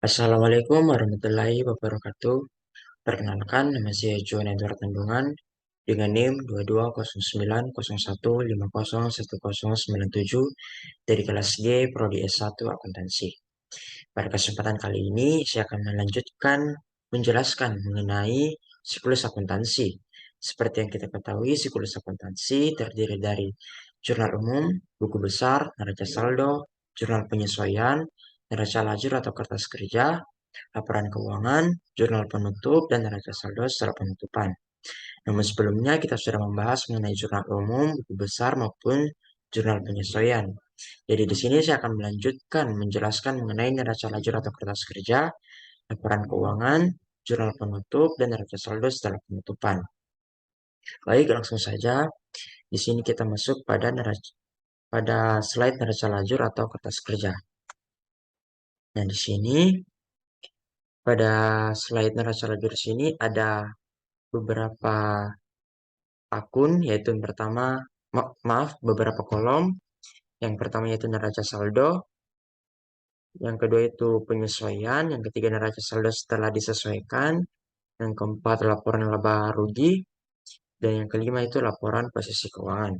Assalamualaikum warahmatullahi wabarakatuh. Perkenalkan, nama saya Joan Edward Tandungan dengan NIM 220901501097 dari kelas G Prodi S1 Akuntansi. Pada kesempatan kali ini, saya akan melanjutkan menjelaskan mengenai siklus akuntansi. Seperti yang kita ketahui, siklus akuntansi terdiri dari jurnal umum, buku besar, neraca saldo, jurnal penyesuaian, neraca lajur atau kertas kerja, laporan keuangan, jurnal penutup, dan neraca saldo setelah penutupan. Namun sebelumnya kita sudah membahas mengenai jurnal umum, buku besar maupun jurnal penyesuaian. Jadi di sini saya akan melanjutkan menjelaskan mengenai neraca lajur atau kertas kerja, laporan keuangan, jurnal penutup, dan neraca saldo setelah penutupan. Baik, langsung saja. Di sini kita masuk pada slide neraca lajur atau kertas kerja. Nah, di sini pada slide neraca lajur sini ada beberapa akun, yaitu yang pertama, maaf, beberapa kolom. Yang pertama yaitu neraca saldo, yang kedua itu penyesuaian, yang ketiga neraca saldo setelah disesuaikan, yang keempat laporan laba rugi, dan yang kelima itu laporan posisi keuangan.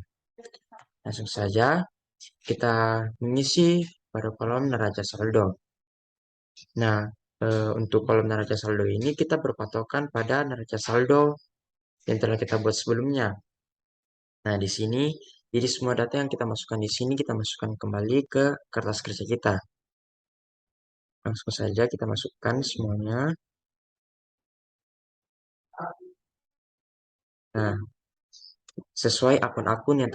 Langsung saja kita mengisi pada kolom neraca saldo. Nah, untuk kolom neraca saldo ini kita berpatokan pada neraca saldo yang telah kita buat sebelumnya. Nah, di sini, jadi semua data yang kita masukkan di sini, kita masukkan kembali ke kertas kerja kita. Langsung saja kita masukkan semuanya. Nah, sesuai akun-akun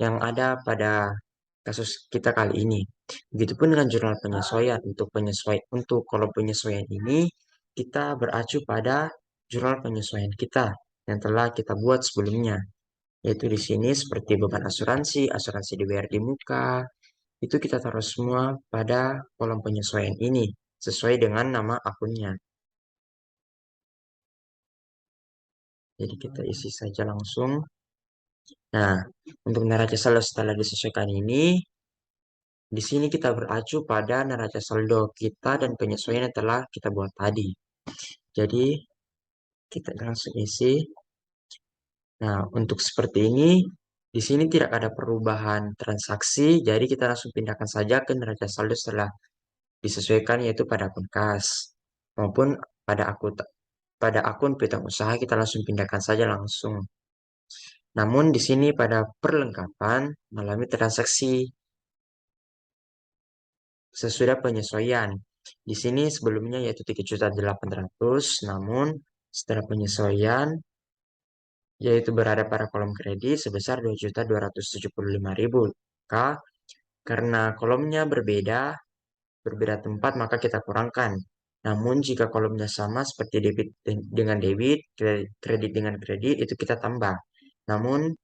yang ada pada kasus kita kali ini. Begitupun dengan jurnal penyesuaian. Untuk kolom penyesuaian ini, kita beracu pada jurnal penyesuaian kita yang telah kita buat sebelumnya. Yaitu di sini seperti beban asuransi, asuransi dibayar di muka, itu kita taruh semua pada kolom penyesuaian ini sesuai dengan nama akunnya. Jadi kita isi saja langsung. Nah, untuk neraca saldo setelah disesuaikan ini, di sini kita beracu pada neraca saldo kita dan penyesuaian yang telah kita buat tadi. Jadi kita langsung isi. Nah, untuk seperti ini, di sini tidak ada perubahan transaksi, jadi kita langsung pindahkan saja ke neraca saldo setelah disesuaikan, yaitu pada akun kas maupun pada akun piutang usaha kita langsung pindahkan saja langsung. Namun di sini pada perlengkapan mengalami transaksi sesudah penyesuaian. Di sini sebelumnya yaitu 3.800.000, namun setelah penyesuaian yaitu berada pada kolom kredit sebesar 2.275.000. Karena kolomnya berbeda tempat, maka kita kurangkan. Namun jika kolomnya sama seperti debit dengan debit, kredit dengan kredit, itu kita tambah. Namun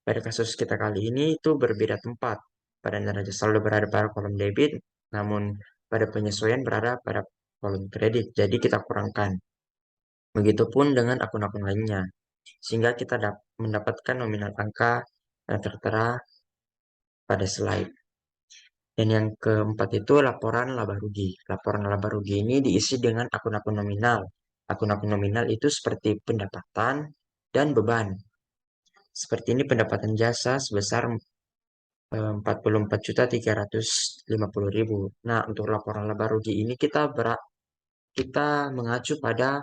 pada kasus kita kali ini itu berbeda tempat. Pada neraca saldo berada pada kolom debit, namun pada penyesuaian berada pada kolom kredit. Jadi kita kurangkan. Begitupun dengan akun-akun lainnya. Sehingga kita mendapatkan nominal angka yang tertera pada slide. Dan yang keempat itu laporan laba rugi. Laporan laba rugi ini diisi dengan akun-akun nominal. Akun-akun nominal itu seperti pendapatan dan beban. Seperti ini pendapatan jasa sebesar 44.350.000. Nah, untuk laporan laba rugi ini kita mengacu pada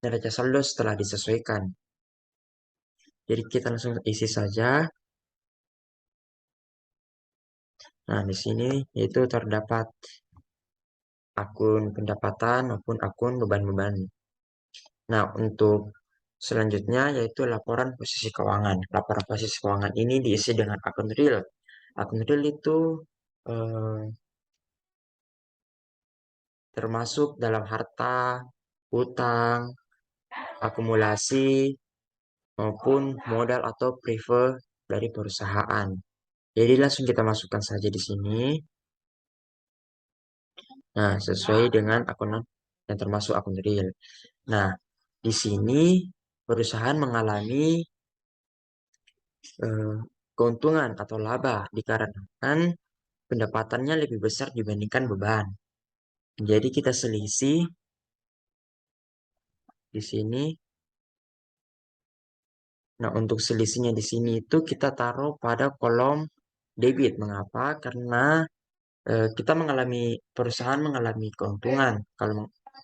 neraca saldo setelah disesuaikan. Jadi kita langsung isi saja. Nah, di sini yaitu terdapat akun pendapatan maupun akun beban-beban. Nah, untuk selanjutnya yaitu laporan posisi keuangan. Laporan posisi keuangan ini diisi dengan akun real. Akun real itu eh, termasuk dalam harta, utang, akumulasi, maupun modal atau preferred dari perusahaan. Jadi langsung kita masukkan saja di sini. Nah, sesuai dengan akun yang termasuk akun real. Nah, di sini perusahaan mengalami eh, keuntungan atau laba dikarenakan pendapatannya lebih besar dibandingkan beban. Jadi kita selisih di sini. Nah, untuk selisihnya di sini itu kita taruh pada kolom debit. Mengapa? Karena kita perusahaan mengalami keuntungan.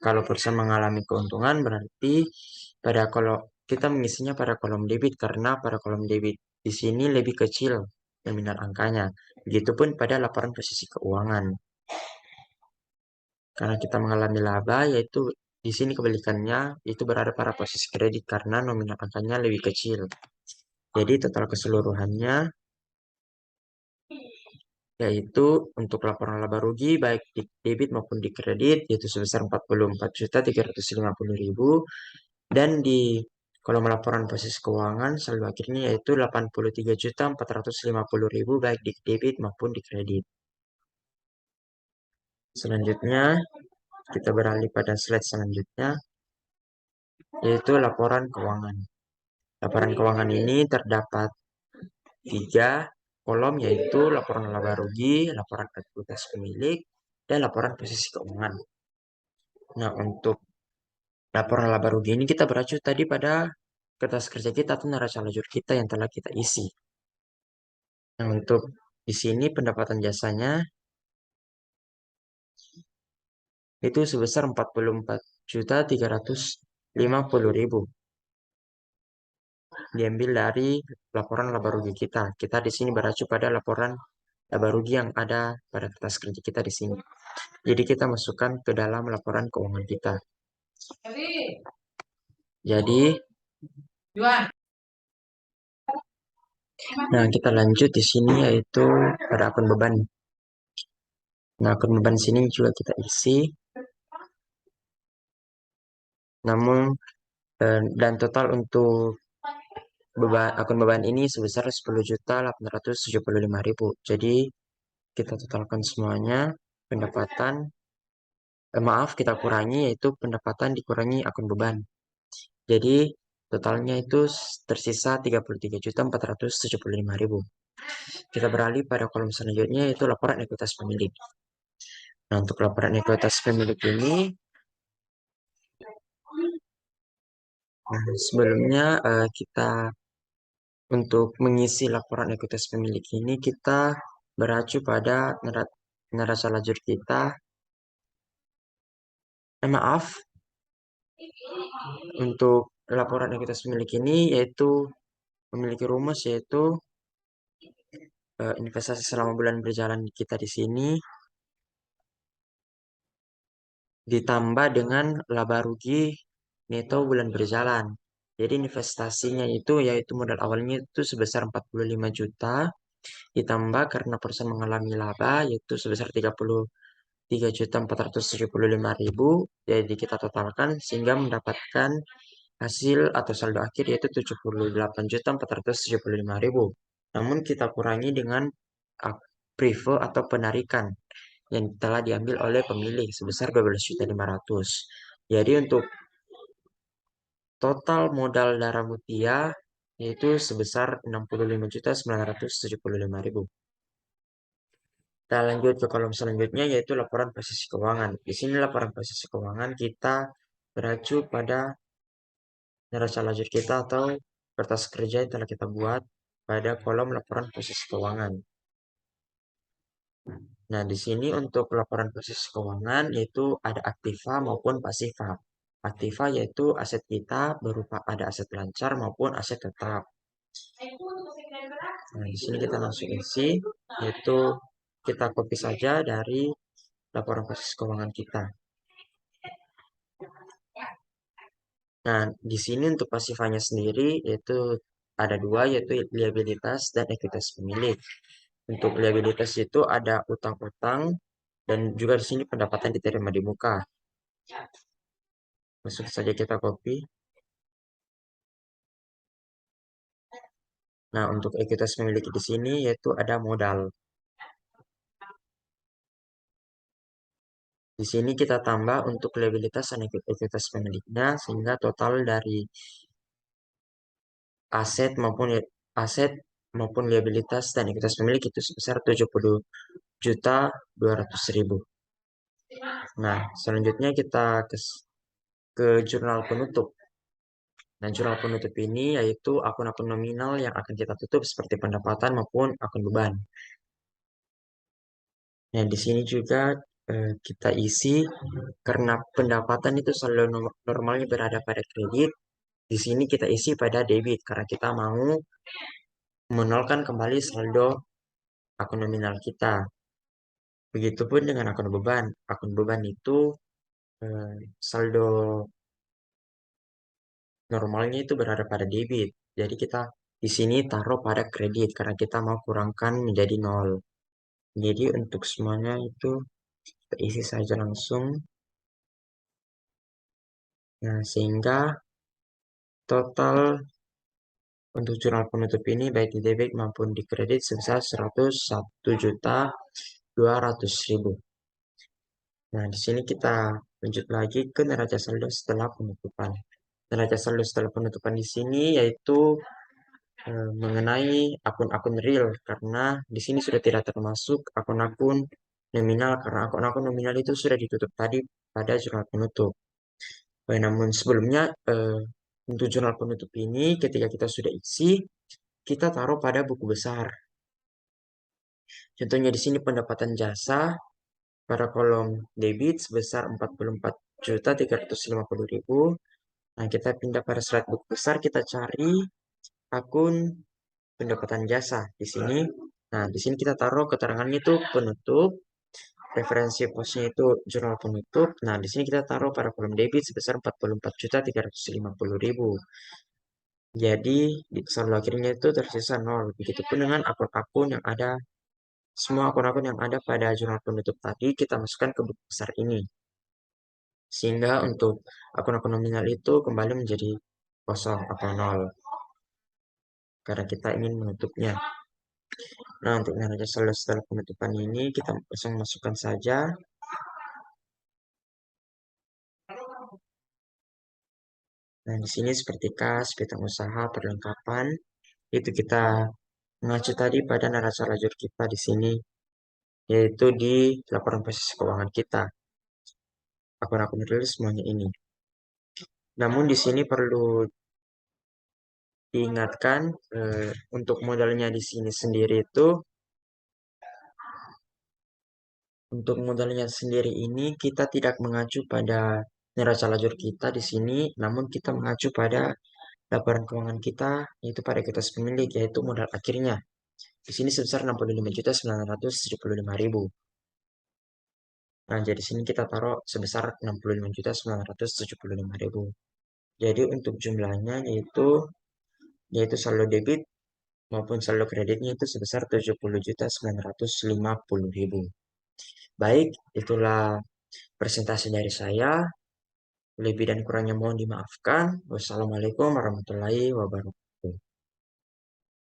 Kalau perusahaan mengalami keuntungan berarti kalau kita mengisinya pada kolom debit karena pada kolom debit di sini lebih kecil nominal angkanya. Begitupun pada laporan posisi keuangan. Karena kita mengalami laba, yaitu di sini kebalikannya itu berada pada posisi kredit karena nominal angkanya lebih kecil. Jadi total keseluruhannya yaitu untuk laporan laba rugi baik di debit maupun di kredit yaitu sebesar 44.350.000 dan di kolom laporan posisi keuangan saldo akhirnya yaitu 83.450.000 baik di debit maupun di kredit. Selanjutnya kita beralih pada slide selanjutnya yaitu laporan keuangan. Laporan keuangan ini terdapat 3 kolom yaitu laporan laba rugi, laporan ekuitas pemilik, dan laporan posisi keuangan. Nah, untuk laporan laba rugi ini kita beracu tadi pada kertas kerja kita atau neraca lajur kita yang telah kita isi. Nah, untuk di sini pendapatan jasanya itu sebesar 44.350.000. Diambil dari laporan laba rugi kita. Kita di sini beracu pada laporan laba rugi yang ada pada kertas kerja kita di sini. Jadi kita masukkan ke dalam laporan keuangan kita. Jadi, nah kita lanjut di sini yaitu pada akun beban. Nah, akun beban sini juga kita isi. Namun dan total untuk akun beban ini sebesar 10.875.000. Jadi kita totalkan semuanya pendapatan maaf kita kurangi yaitu pendapatan dikurangi akun beban. Jadi totalnya itu tersisa 33.475.000. Kita beralih pada kolom selanjutnya yaitu laporan ekuitas pemilik. Nah, untuk laporan ekuitas pemilik ini sebelumnya kita untuk mengisi laporan ekuitas pemilik ini kita beracu pada neraca lajur kita. Maaf, untuk laporan ekuitas pemilik ini yaitu memiliki rumus yaitu investasi selama bulan berjalan kita di sini ditambah dengan laba rugi neto bulan berjalan. Jadi investasinya itu yaitu modal awalnya itu sebesar 45 juta ditambah karena perusahaan mengalami laba yaitu sebesar 33.475.000. Jadi kita totalkan sehingga mendapatkan hasil atau saldo akhir yaitu 78.475.000. Namun kita kurangi dengan prefer atau penarikan yang telah diambil oleh pemilik sebesar 12.500.000. Jadi untuk total modal darah Mutia yaitu sebesar 65.975.000. Kita lanjut ke kolom selanjutnya yaitu laporan posisi keuangan. Di sini laporan posisi keuangan kita beracu pada neraca lajur kita atau kertas kerja yang telah kita buat pada kolom laporan posisi keuangan. Nah, di sini untuk laporan posisi keuangan yaitu ada aktiva maupun pasifa. Aktiva yaitu aset kita berupa ada aset lancar maupun aset tetap. Nah, di sini kita langsung isi yaitu kita copy saja dari laporan posisi keuangan kita. Nah, di sini untuk pasifanya sendiri yaitu ada dua yaitu liabilitas dan ekuitas pemilik. Untuk liabilitas itu ada utang-utang dan juga di sini pendapatan diterima di muka. Langsung saja kita copy. Nah, untuk ekuitas pemilik di sini yaitu ada modal. Di sini kita tambah untuk liabilitas dan ekuitas pemiliknya sehingga total dari aset maupun liabilitas dan ekuitas pemilik itu sebesar 70.200.000. Nah, selanjutnya kita ke jurnal penutup. Nah, jurnal penutup ini yaitu akun-akun nominal yang akan kita tutup seperti pendapatan maupun akun beban. Nah, di sini juga kita isi karena pendapatan itu selalu normalnya berada pada kredit. Di sini kita isi pada debit karena kita mau menolkan kembali saldo akun nominal kita. Begitupun dengan akun beban. Akun beban itu saldo normalnya itu berada pada debit. Jadi kita di sini taruh pada kredit karena kita mau kurangkan menjadi nol. Jadi untuk semuanya itu kita isi saja langsung. Nah, sehingga total untuk jurnal penutup ini baik di debit maupun di kredit sebesar 101.200.000. Nah, di sini kita lanjut lagi ke neraca saldo setelah penutupan. Neraca saldo setelah penutupan di sini yaitu mengenai akun-akun real karena di sini sudah tidak termasuk akun-akun nominal karena akun-akun nominal itu sudah ditutup tadi pada jurnal penutup. Namun sebelumnya untuk jurnal penutup ini ketika kita sudah isi kita taruh pada buku besar. Contohnya di sini pendapatan jasa pada kolom debit sebesar 44.350.000. Nah, kita pindah pada slide buku besar, kita cari akun pendapatan jasa di sini. Nah, di sini kita taruh keterangannya itu penutup, referensi posnya itu jurnal penutup. Nah, di sini kita taruh pada kolom debit sebesar 44.350.000. Jadi, di saldo akhirnya itu tersisa 0. Begitupun dengan akun-akun yang ada, semua akun-akun yang ada pada jurnal penutup tadi kita masukkan ke buku besar ini. Sehingga untuk akun-akun nominal itu kembali menjadi kosong atau 0. Karena kita ingin menutupnya. Nah, untuk neraca saldo setelah penutupan ini kita langsung masukkan saja. Nah, di sini seperti kas, piutang usaha, perlengkapan, itu kita mengacu tadi pada neraca lajur kita di sini, yaitu di laporan posisi keuangan kita. Akun-akun real semuanya ini. Namun di sini perlu diingatkan untuk modalnya di sini sendiri itu, untuk modalnya sendiri ini kita tidak mengacu pada neraca lajur kita di sini, namun kita mengacu pada laporan keuangan kita, yaitu pada ekuitas pemilik, yaitu modal akhirnya. Di sini sebesar 65.975.000. Nah, jadi sini kita taruh sebesar 65.975.000. Jadi untuk jumlahnya yaitu saldo debit maupun saldo kreditnya itu sebesar 70.950.000. Baik, itulah presentasi dari saya. Lebih dan kurangnya mohon dimaafkan. Wassalamualaikum warahmatullahi wabarakatuh.